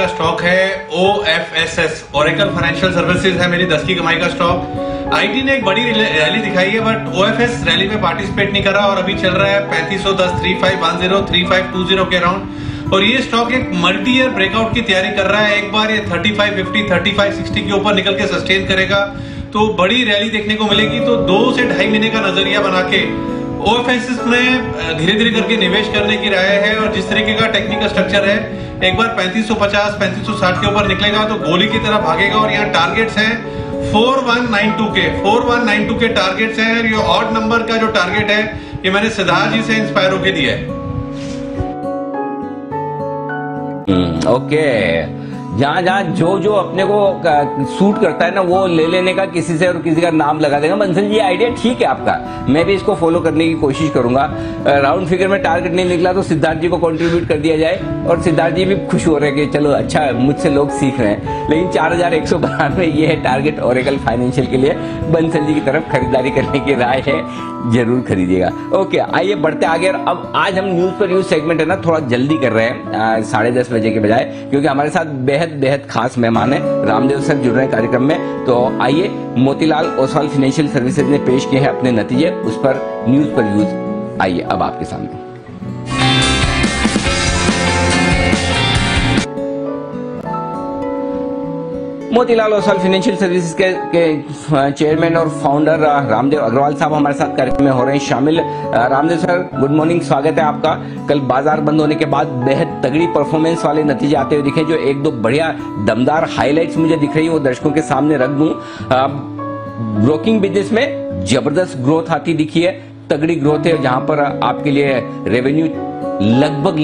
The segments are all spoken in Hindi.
का स्टॉक है OFSS, ओरेकल फाइनेंशियल सर्विसेज है मेरी 10 की कमाई का स्टॉक। आईटी ने एक बड़ी रैली दिखाई है बट OFS रैली में पार्टिसिपेट नहीं कर रहा और अभी चल रहा है 3510, 3510, 3520 के अराउंड। और ये स्टॉक एक मल्टी ईयर ब्रेकआउट की तैयारी कर रहा है। एक बार ये 3550, 3560 के ऊपर निकल के सस्टेन करेगा तो बड़ी रैली देखने को मिलेगी। तो 2 से 2.5 महीने का नजरिया बना के OFSS में धीरे धीरे करके निवेश करने की राय है। और जिस तरीके का टेक्निकल स्ट्रक्चर है, एक बार 3550, 3560 के ऊपर निकलेगा तो गोली की तरह भागेगा। और यहाँ टारगेट्स हैं 4192 के टारगेट्स हैं। और ये ऑड नंबर का जो टारगेट है ये मैंने सिद्धार्थ जी से इंस्पायर होके दिया है। ओके, जहाँ जहाँ जो अपने को सूट करता है ना वो ले लेने का, किसी से और किसी का नाम लगा देगा। बंसल जी आइडिया ठीक है आपका, मैं भी इसको फॉलो करने की कोशिश करूंगा। राउंड फिगर में टारगेट नहीं निकला तो सिद्धार्थ जी को कंट्रीब्यूट कर दिया जाए और सिद्धार्थ जी भी खुश हो रहे हैं कि चलो अच्छा मुझसे लोग सीख रहे हैं। लेकिन 4192 ये है टारगेट ओरेकल फाइनेंशियल के लिए। बंसल जी की तरफ खरीदारी करने की राय है, जरूर खरीदिएगा। ओके, आइए बढ़ते आगे। अब आज हम न्यूज पर न्यूज सेगमेंट है ना थोड़ा जल्दी कर रहे हैं 10:30 बजे के बजाय, क्योंकि हमारे साथ बेहद खास मेहमान है रामदेव सर जुड़ रहे हैं कार्यक्रम में। तो आइए, मोतीलाल ओसवाल फाइनेंशियल सर्विसेज ने पेश किए हैं अपने नतीजे, उस पर न्यूज पर न्यूज आइए अब आपके सामने। मोतीलाल ओसवाल फाइनेंशियल सर्विसेज के चेयरमैन और फाउंडर रामदेव अग्रवाल साहब हमारे साथ कार्यक्रम में हो रहे हैं शामिल। रामदेव सर, गुड मॉर्निंग, स्वागत है आपका। कल बाजार बंद होने के बाद बेहद तगड़ी परफॉर्मेंस वाले नतीजे आते हुए दिखे। जो 1-2 बढ़िया दमदार हाइलाइट्स मुझे दिख रही है वो दर्शकों के सामने रख दूं। ब्रोकिंग बिजनेस में जबरदस्त ग्रोथ आती दिखी है, तगड़ी ग्रोथ है, जहां पर आपके लिए रेवेन्यू लगभग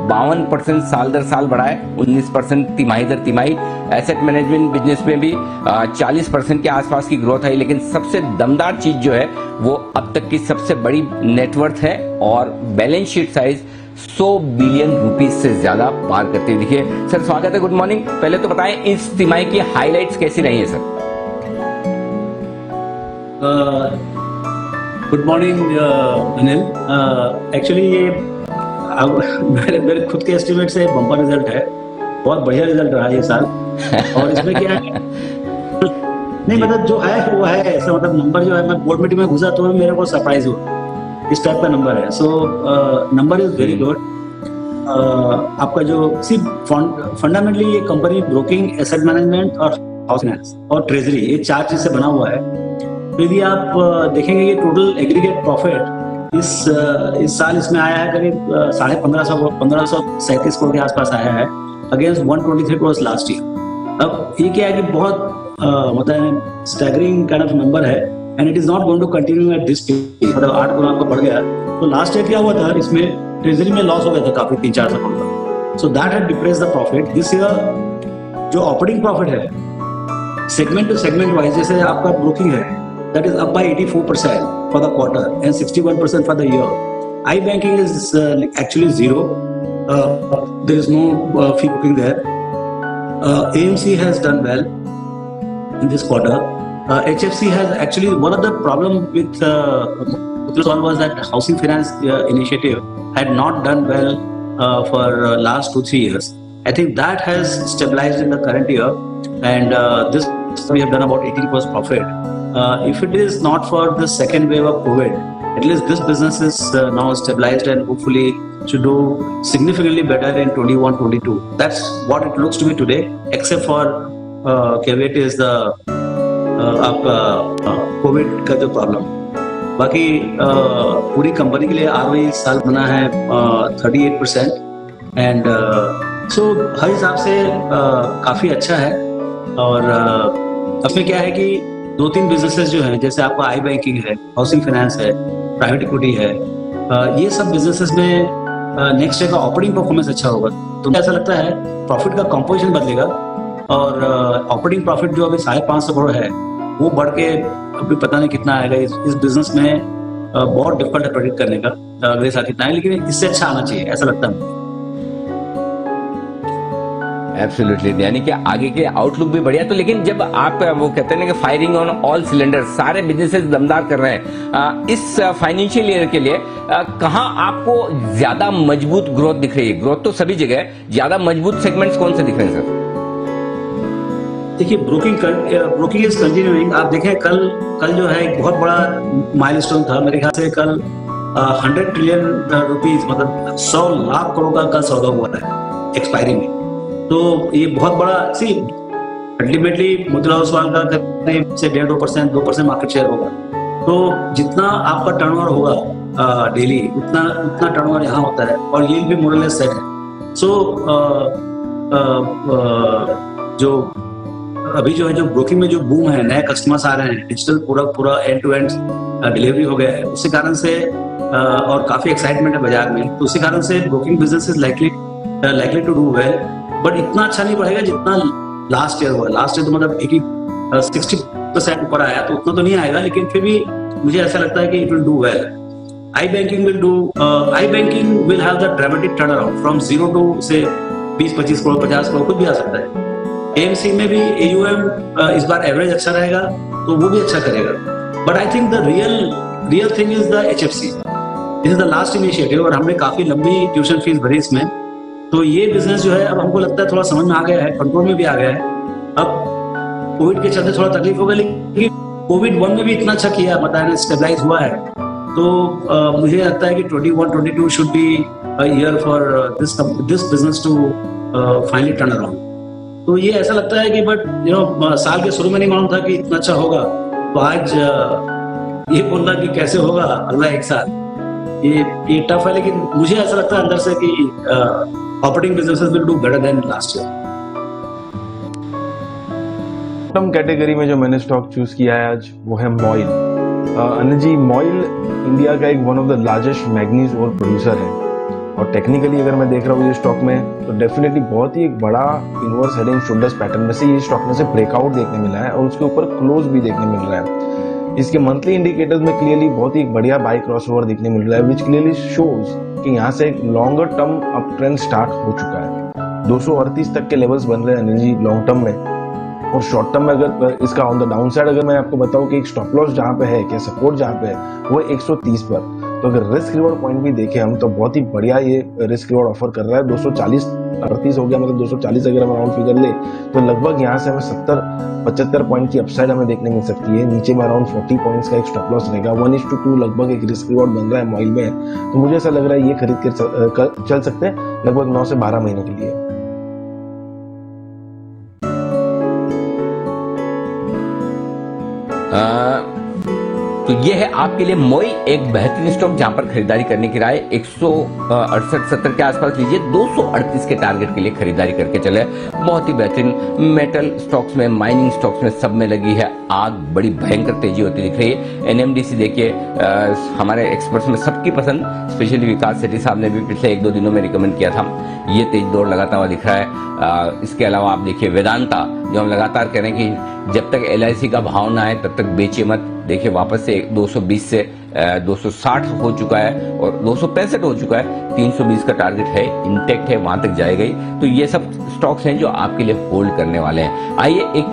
52% साल दर साल बढ़ा है, 19% तिमाही दर तिमाही। एसेट मैनेजमेंट बिजनेस में भी 40% के आसपास की ग्रोथ आई। लेकिन सबसे दमदार चीज जो है वो अब तक की सबसे बड़ी नेटवर्थ है और balance sheet size 100 billion rupees से ज्यादा पार करते हुए दिखे। सर स्वागत है, गुड मॉर्निंग। पहले तो बताएं इस तिमाही की हाइलाइट्स कैसी रही है sir? Good morning Anil. Actually ये मेरे खुद के एस्टिमेट से बम्पर रिजल्ट है, बहुत बढ़िया रिजल्ट रहा ये साल। और इसमें क्या है नहीं मतलब जो है वो है ऐसा, मतलब नंबर जो है, मैं बोर्ड मीटिंग में घुसा तो मेरे को सरप्राइज हुआ इस टाइप का नंबर है। So number is very good. आपका जो फंडामेंटली ये कंपनी ब्रोकिंग, एसेट मैनेजमेंट और हाउस फाइनेंस और ट्रेजरी, ये 4 चीज से बना हुआ है। तो यदि आप देखेंगे ये टोटल एग्रीगेट प्रॉफिट इस साल इसमें आया है करीब 1537 करोड़ के आसपास आया है, अगेंस्ट 123 करोड़ लास्ट ईयर। अब ये क्या है कि बहुत मतलब स्टैगरिंग काइंड ऑफ नंबर है and it is not going to continue at this speed. मतलब 8 गुना आपका बढ़ गया। तो लास्ट ईयर क्या हुआ था, इसमें ट्रेजरी में लॉस हो गया था काफी, 3-4 करोड़ का। So that had depressed the profit. This year जो ऑपरेटिंग प्रॉफिट है सेगमेंट टू सेगमेंट वाइज, जैसे आपका ब्रोकिंग है that is up by 84% for the quarter and 61% for the year. iBanking is actually zero. There is no fee booking there. AMC has done well in this quarter. HFC has actually, one of the problem with was that housing finance initiative had not done well for last 2-3 years. I think that has stabilized in the current year, and this we have done about 18 crores profit. If it is not for the second wave of COVID, at least this business is now stabilized and hopefully should do significantly better in 21-22. That's what it looks to me today, except for caveat is the COVID का जो प्रॉब्लम। बाकी पूरी कंपनी के लिए ROE इस साल बना है 38% एंड सो हर हिसाब से काफी अच्छा है। और उसमें क्या है कि 2-3 बिजनेसेस जो हैं, जैसे आपका आई बैंकिंग है, हाउसिंग फाइनेंस है, प्राइवेट इक्विटी है, ये सब बिजनेसेस में नेक्स्ट ईयर का ऑपरेटिंग परफॉर्मेंस अच्छा होगा। तो ऐसा लगता है प्रॉफिट का कंपोजिशन बदलेगा और ऑपरेटिंग प्रॉफिट जो अभी 550 करोड़ है वो बढ़ के अभी पता नहीं कितना आएगा। इस बिजनेस में बहुत डिफिकल्ट है प्रेडिक्ट करने का अगले साल कितना है, लेकिन इससे अच्छा आना चाहिए ऐसा लगता है। एब्सोल्युटली, यानी कि आगे के आउटलुक भी बढ़िया। तो लेकिन जब आप वो कहते हैं ना कि फायरिंग ऑन ऑल सिलेंडर, सारे बिजनेसेस दमदार कर रहे हैं, इस फाइनेंशियल ईयर के लिए कहां आपको ज्यादा मजबूत ग्रोथ दिख रही है? ग्रोथ तो सभी जगह है, ज्यादा मजबूत सेगमेंट्स कौन से दिख रहे हैं सर? देखिए, ब्रोकिंग इज कंटिन्यूइंग। आप देखें कल जो है एक बहुत बड़ा माइलस्टोन था, मेरे ख्याल से कल 100 ट्रिलियन रुपीज, मतलब 100 लाख करोड़ का कल सौदा हुआ था एक्सपायरी में। तो ये बहुत बड़ा, सी अल्टीमेटली मोतीलाल ओसवाल का करीब से 1.5% 2% मार्केट शेयर होगा। तो जितना आपका टर्नओवर होगा डेली, उतना टर्नओवर यहाँ होता है और यील्ड भी मोर और लेस सेट है। सो जो अभी जो है, जो ब्रोकिंग में जो बूम है, नए कस्टमर्स आ रहे हैं, डिजिटल पूरा एंड टू एंड डिलीवरी हो गया है, उसी कारण से और काफी एक्साइटमेंट है बाजार में, तो उसी कारण से broking business is likely to do well. But इतना अच्छा नहीं बढ़ेगा जितना लास्ट ईयर हुआ। लास्ट ईयर तो मतलब 60% ऊपर आया, तो उतना तो नहीं आएगा, लेकिन फिर भी मुझे ऐसा लगता है कि it will do well. I banking will have the dramatic turn around from 0 to से 20-25 करोड़ 50 करोड़ कुछ भी आ सकता है। एएमसी में भी AUM इस बार एवरेज अच्छा रहेगा, तो वो भी अच्छा करेगा। But I think the real thing is the HFC। This is the last initiative और हमने काफी लंबी ट्यूशन फीस भरी इसमें। तो ये बिजनेस जो है अब हमको लगता है थोड़ा समझ में आ गया है, कंट्रोल में भी आ गया है। अब कोविड के चलते थोड़ा तकलीफ हो गई, लेकिन कोविड 1 में भी इतना अच्छा किया, मतलब स्टेबलाइज हुआ है। तो मुझे लगता है कि 21-22 should be a year for this business to finally turn around. तो ये ऐसा लगता है कि बट साल के शुरू में नहीं मालूम था कि इतना अच्छा होगा। तो आज ये बोलना कि कैसे होगा अगला एक साल, ये टफ है, लेकिन मुझे ऐसा लगता है अंदर से कि operating businesses will do better than last year. Term category में जो मैंने स्टॉक चूज किया है आज, वो है मॉइल। अनिल जी, मॉइल इंडिया का एक one of the largest manganese ore producer है और टेक्निकली अगर मैं देख रहा हूँ ये स्टॉक में, तो डेफिनेटली बहुत ही एक बड़ा inverse head and shoulders pattern में से ये स्टॉक में से ब्रेकआउट देखने मिला है और उसके ऊपर क्लोज भी देखने मिल रहा है। इसके मंथली इंडिकेटर्स में क्लियरली बहुत ही बढ़िया बाय क्रॉसओवर दिखने मिल रहा है, विच क्लियरली शोज कि यहाँ से एक longer term up trend start हो चुका है। 238 तक के लेवल्स बन रहे हैं अनिल जी लॉन्ग टर्म में, और शॉर्ट टर्म में अगर इसका ऑन द डाउन साइड अगर मैं आपको बताऊं कि एक स्टॉप लॉस जहां पे है, क्या सपोर्ट जहां पे है, वो 130 पर। तो अगर रिस्क रिवॉर्ड पॉइंट भी देखें हम, तो बहुत ही बढ़िया ये रिस्क रिवॉर्ड ऑफर कर रहा है। 240-38 हो गया, मतलब 240 अगर हम राउंड फिगर ले, तो लगभग यहाँ से हमें 70-75 पॉइंट की अपसाइड हमें देखने मिल सकती है। नीचे में अराउंड 40 पॉइंट्स का एक स्टॉप लॉस रहेगा। 1:2 लगभग एक रिस्क रिवॉर्ड बन रहा है मॉइल में। तो मुझे ऐसा लग रहा है ये खरीद कर चल सकते हैं लगभग 9 से 12 महीने के लिए। तो ये है आपके लिए मोई, एक बेहतरीन स्टॉक जहां पर खरीदारी करने की राय 168-70 के आसपास लीजिए। 238 के टारगेट के लिए खरीदारी करके चले। बहुत ही बेहतरीन मेटल स्टॉक्स में, माइनिंग स्टॉक्स में, सब में लगी है आग, बड़ी भयंकर तेजी होती दिख रही है। NMDC देखिए, हमारे एक्सपर्ट्स में सबकी पसंद, स्पेशली विकास सेठी साहब ने भी पिछले 1-2 दिनों में रिकमेंड किया था, ये तेज दौड़ लगाता हुआ दिख रहा है। इसके अलावा आप देखिए वेदांता, जो हम लगातार कह रहे हैं कि जब तक LIC का भाव ना आए तब तक बेचिए मत। देखिए वापस से 220 से 260 हो चुका है और 265 हो चुका है। 320 का टारगेट है, इंटेक्ट है, वहां तक जाएगा ही। तो ये सब स्टॉक्स हैं जो आपके लिए होल्ड करने वाले हैं। आइए एक